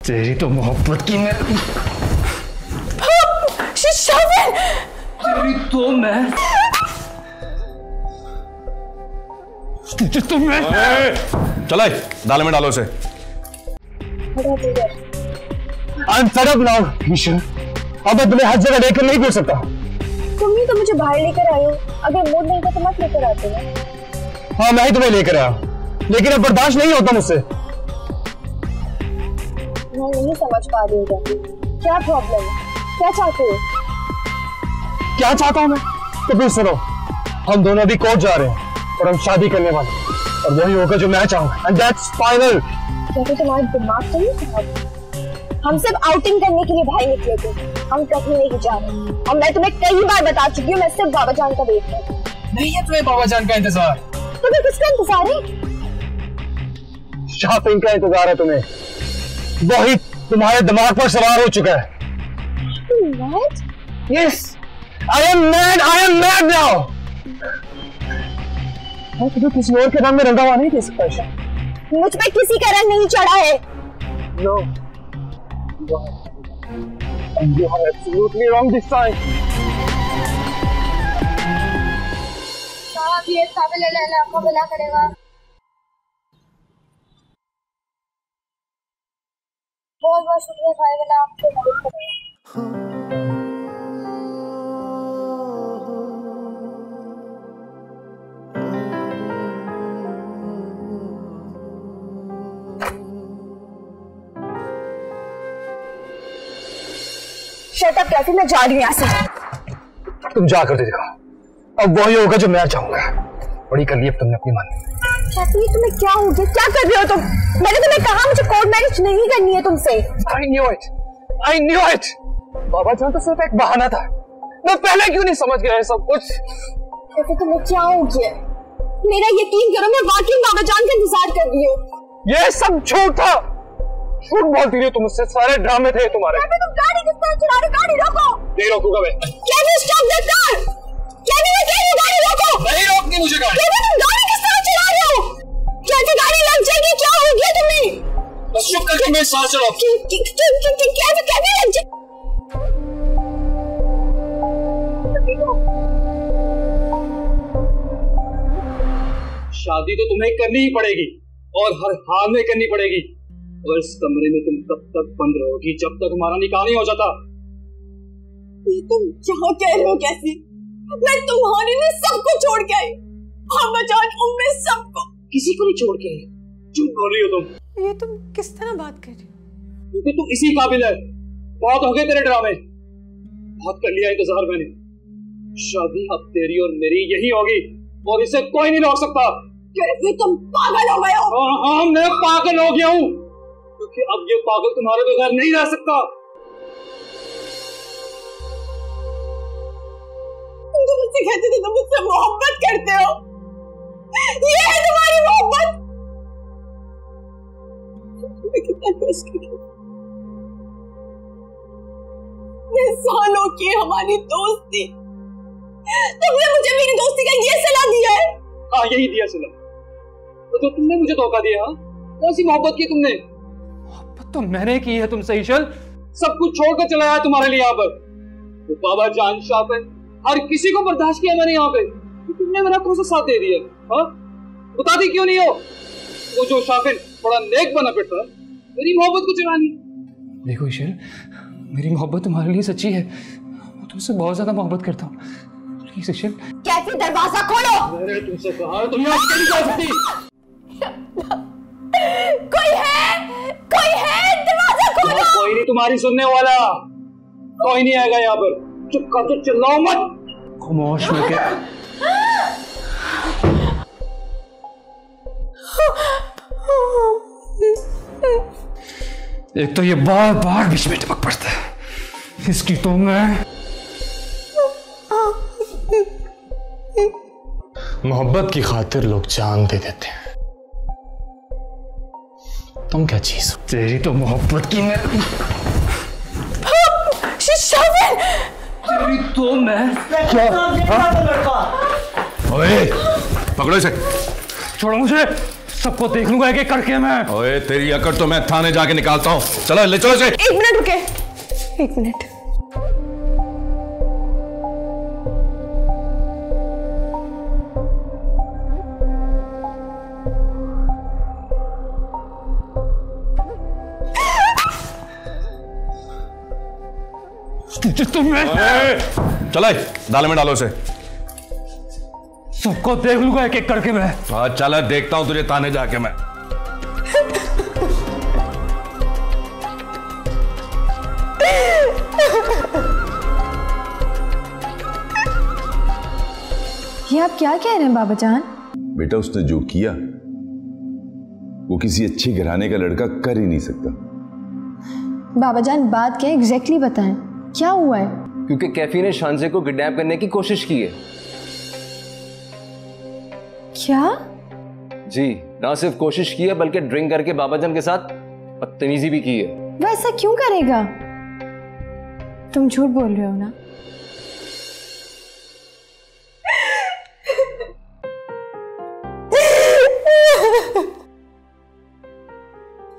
तेरी तो मोहब्बत की मैं तेरी तो मैं चला दाल में डालो उसे। I'm fed up now, ईश्वर। अब मैं तुम्हें हर जगह लेकर नहीं घूम सकता। तुम ही तो मुझे बाहर लेकर आए हो। अगर मूड नहीं था तो मत लेकर आते हो। हाँ, मैं ही तुम्हें लेकर आया, लेकिन अब बर्दाश्त नहीं होता मुझसे। मैं नहीं समझ पा रही हूँ क्या प्रॉब्लम है, क्या चाहते हो? क्या चाहता हूँ मैं? तो फिर सुनो, हम दोनों अभी कोर्ट जा रहे हैं और हम शादी करने वाले हैं, और वही होगा जो मैं चाहूँगा, and that's final। क्या तो तुम्हारा दिमाग तो नहीं खराब? हम सिर्फ आउटिंग करने के लिए बाहर निकले थे, हम कहीं नहीं जा रहे। और मैं तुम्हें कई बार बता चुकी हूँ, मैं सिर्फ बाबा जान का वेट कर रही हूँ। नहीं है तुम्हें बाबा जान का इंतजार। तुम्हें किसका इंतजार है? शॉपिंग का इंतजार है तुम्हें। वही तुम्हारे दिमाग पर सवार हो चुका है। What? Yes, I am mad. I am mad now. मैं तुम्हें किसी और के रंग में रंगा हुआ नहीं दे सकता। मुझ पे किसी का रंग नहीं चढ़ा है। No, and you are absolutely wrong this time. आप ये काबिल अल्लाह आपको भला करेगा। बहुत बहुत शुक्रिया साहिब, अल्लाह आपको मदद करेगा। शट अप कैफी, मैं जा रही हूँ यहाँ से। तुम जा कर देखो, अब वही होगा जो मैं चाहूंगा। बड़ी कर ली अब तुमने अपनी मानी। कैफी, तुम्हें क्या हो गया? क्या कर रहे हो तुम? मैंने तुम्हें कहा मुझे कोर्ट मैरिज नहीं करनी है तुमसे। I knew it. I knew it. बाबा जान तो सिर्फ एक बहाना था। मैं पहले क्यों नहीं समझ गया सब कुछ? कैफी, तुम्हें क्या हो गया? मेरा यकीन करो, मैं वाकई बाबा जान का इंतजार कर रही हूँ। ये सब झूठ था। झूठ बोलती रही तुम मुझसे, सारे ड्रामे थे तुम्हारे। तुम गाड़ी किस तरह चला रहे हो? गाड़ी रोको। नहीं रोकूंगा मैं। Kaifi, stop that car. Kaifi, मैं कह रही हूँ गाड़ी रोको। नहीं रोकनी मुझे गाड़ी। कैफी, तुम गाड़ी किस तरह चला रहे हो? कैफी, गाड़ी लग जाएगी। क्या हो गया तुम्हें? बस चुप करके मैं सांस चलाओ। कैफी लग जाए। शादी तो तुम्हें करनी ही पड़ेगी और हर हाल में करनी पड़ेगी। और इस कमरे में तुम तब तक बंद रहोगी जब तक हमारा निकाह नहीं हो जाता। ये तुम क्या कह रहे हो? कैसी? मैं तुम्हारे लिए सबको छोड़ के आई, बाबा जान, उम्मीद, सबको। किसी को नहीं छोड़ के आई। झूठ बोल रही हो तुम। ये तुम किस तरह बात कर रही हो? क्योंकि तू इसी काबिल है। बहुत हो गए तेरे ड्रामे, बहुत कर लिया इंतजार मैंने। शादी अब तेरी और मेरी यही होगी और इसे कोई नहीं रोक सकता। कैसे तुम पागल हो गए हो? हाँ, मैं पागल हो गया हूँ, क्योंकि अब ये पागल तुम्हारे बगैर नहीं रह सकता। तुम तो मुझसे कहते थे तुम मुझसे मोहब्बत करते हो। ये है तुम्हारी मोहब्बत। कितना कष्ट किया। सालों की हमारी दोस्ती, तुमने मुझे मेरी दोस्ती का ये सलाह दिया है? हाँ, यही दिया सलाह। तो तुमने मुझे धोखा दिया। हाँ, कौन सी मोहब्बत की तुमने? मोहब्बत तो मैंने की है तुमसे ईशल। सब कुछ छोड़कर चला आया तुम्हारे लिए यहाँ पर। तो बाबा जान, शाफिन, हर किसी को बर्दाश्त किया मैंने यहाँ पे। तो तुमने मेरा कौन सा साथ दे दिया? हाँ, बताती क्यों नहीं हो? वो जो शाफिन थोड़ा नेक बना फिरता मेरी मोहब्बत को चलानी। देखो ईशल, मेरी मोहब्बत तुम्हारे लिए सच्ची है। मैं तुमसे बहुत ज्यादा मोहब्बत करता हूँ। प्लीज ईशल। कैसे? दरवाजा खोलो। मैंने तुमसे कहा तुम यहाँ नहीं जा सकती। कोई है, दरवाजा खोलो। कोई नहीं तुम्हारी सुनने वाला, कोई नहीं आएगा यहाँ पर। चुप कर, तो चिल्लाओ मत। खामोश में क्या? एक तो ये बार बार बीच में टपक पड़ता है, इसकी तो मैं। मोहब्बत की खातिर लोग जान दे देते हैं। तुम क्या चीज हो? तेरी तो मोहब्बत की मैं तेरी तो मैं क्या? ओए, पकड़ो इसे। छोड़ो मुझे। सबको देख लूंगा एक एक करके मैं। ओए तेरी अकड़ तो मैं थाने जाके निकालता हूँ। चलो ले चलो इसे। 1 मिनट रुके, 1 मिनट। चलो डाले में डालो उसे। सबको देख लूंगा एक एक करके मैं। हाँ चल देखता हूं तुझे थाने जाके मैं। ये आप क्या कह रहे हैं बाबा जान? बेटा उसने जो किया वो किसी अच्छे घराने का लड़का कर ही नहीं सकता। बाबा जान बात क्या है एग्जैक्टली बताएं, क्या हुआ है? क्योंकि कैफी ने शांजे को किडनैप करने की कोशिश की है। क्या? जी, ना सिर्फ कोशिश की है बल्कि ड्रिंक करके बाबाजान के साथ बदतमीजी भी की है। वो ऐसा क्यों करेगा? तुम झूठ बोल रहे हो ना?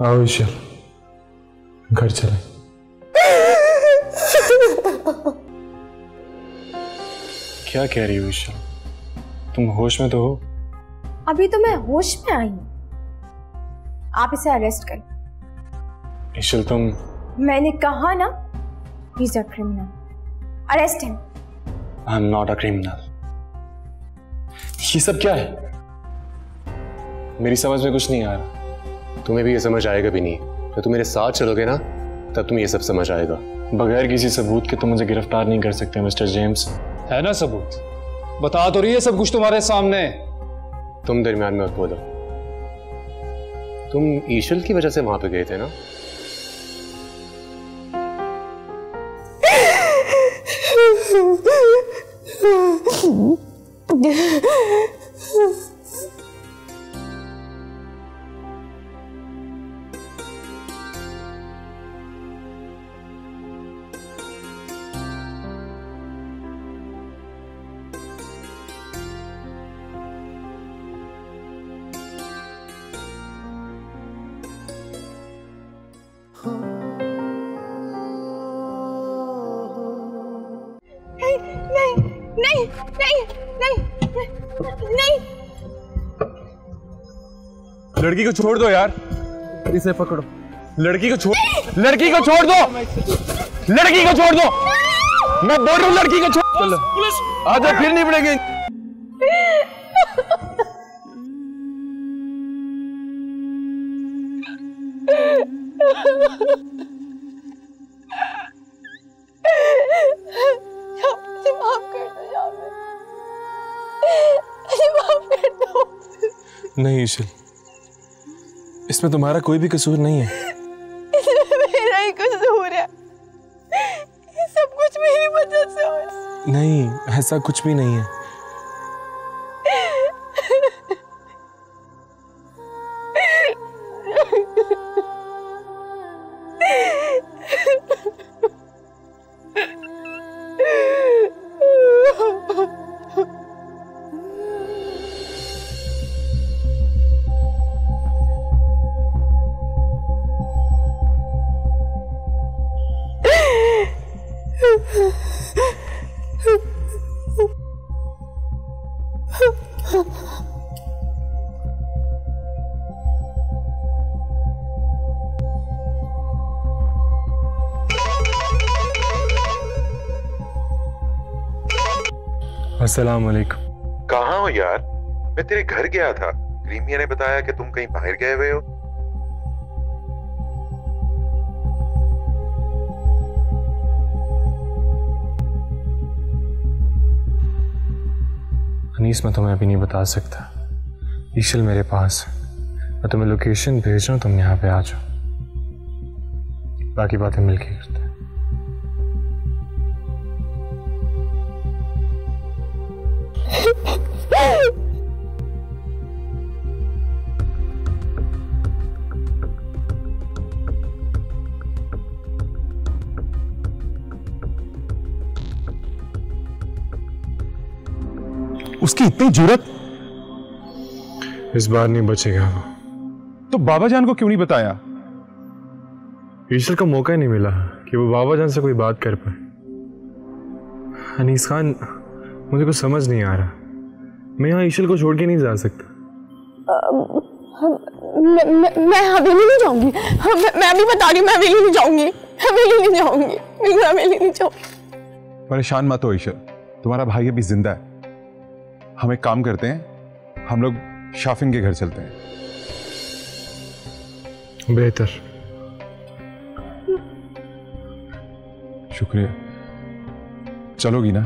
आओ ईशा, घर चले। क्या कह रही हो ईशा? तुम होश में तो हो? अभी तो मैं होश में आई हूं। आप इसे अरेस्ट करें। ईशल तुम। मैंने कहा ना, he is a criminal. Arrest him. I am not a criminal. ये सब क्या है? मेरी समझ में कुछ नहीं आ रहा। तुम्हें भी ये समझ आएगा भी नहीं। जब तुम मेरे साथ चलोगे ना तब तुम्हें ये सब समझ आएगा। बगैर किसी सबूत के तुम मुझे गिरफ्तार नहीं कर सकते मिस्टर जेम्स। है ना सबूत? बता तो रही है सब कुछ तुम्हारे सामने। तुम दरमियान में मत बोलो। तुम ईशल की वजह से वहां पे गए थे ना? नहीं। लड़की को छोड़ दो यार। इसे पकड़ो। लड़की को छोड़ दो। लड़की को छोड़ दो। मैं बोल रहा हूँ लड़की को छोड़। चलो आजा, फिर नहीं पड़ेंगे। नहीं ईशल, इसमें तुम्हारा कोई भी कसूर नहीं है। इसमें मेरा ही कसूर है। ये सब कुछ मेरी वजह से हुआ। नहीं, ऐसा कुछ भी नहीं है। अस्सलाम वालेकुम। कहाँ हो यार? मैं तेरे घर गया था। क्रीमिया ने बताया कि तुम कहीं बाहर गए हुए हो। अनीस, मैं तुम्हें अभी नहीं बता सकता। ईशल मेरे पास है। मैं तुम्हें लोकेशन भेज रहा हूँ, तुम यहाँ पे आ जाओ। बाकी बातें मिलके करते हैं। उसकी इतनी जुर्रत। इस बार नहीं बचेगा वो। तो बाबा जान को क्यों नहीं बताया? ईशल को मौका ही नहीं मिला कि वो बाबा जान से कोई बात कर पाए। अनीस खान, मुझे कुछ समझ नहीं आ रहा। मैं यहाँ ईशल को छोड़ के नहीं जा सकता। मैं हवेली नहीं जाऊंगी। मैं अभी बता रही हूँ, मैं हवेली नहीं जाऊंगी। हवेली नहीं जाऊंगी, मैं हवेली नहीं जाऊंगी। परेशान मत हो ईशल, तुम्हारा भाई अभी जिंदा है। हम एक काम करते हैं, हम लोग शाफिन के घर चलते हैं। बेहतर। शुक्रिया। चलोगी ना?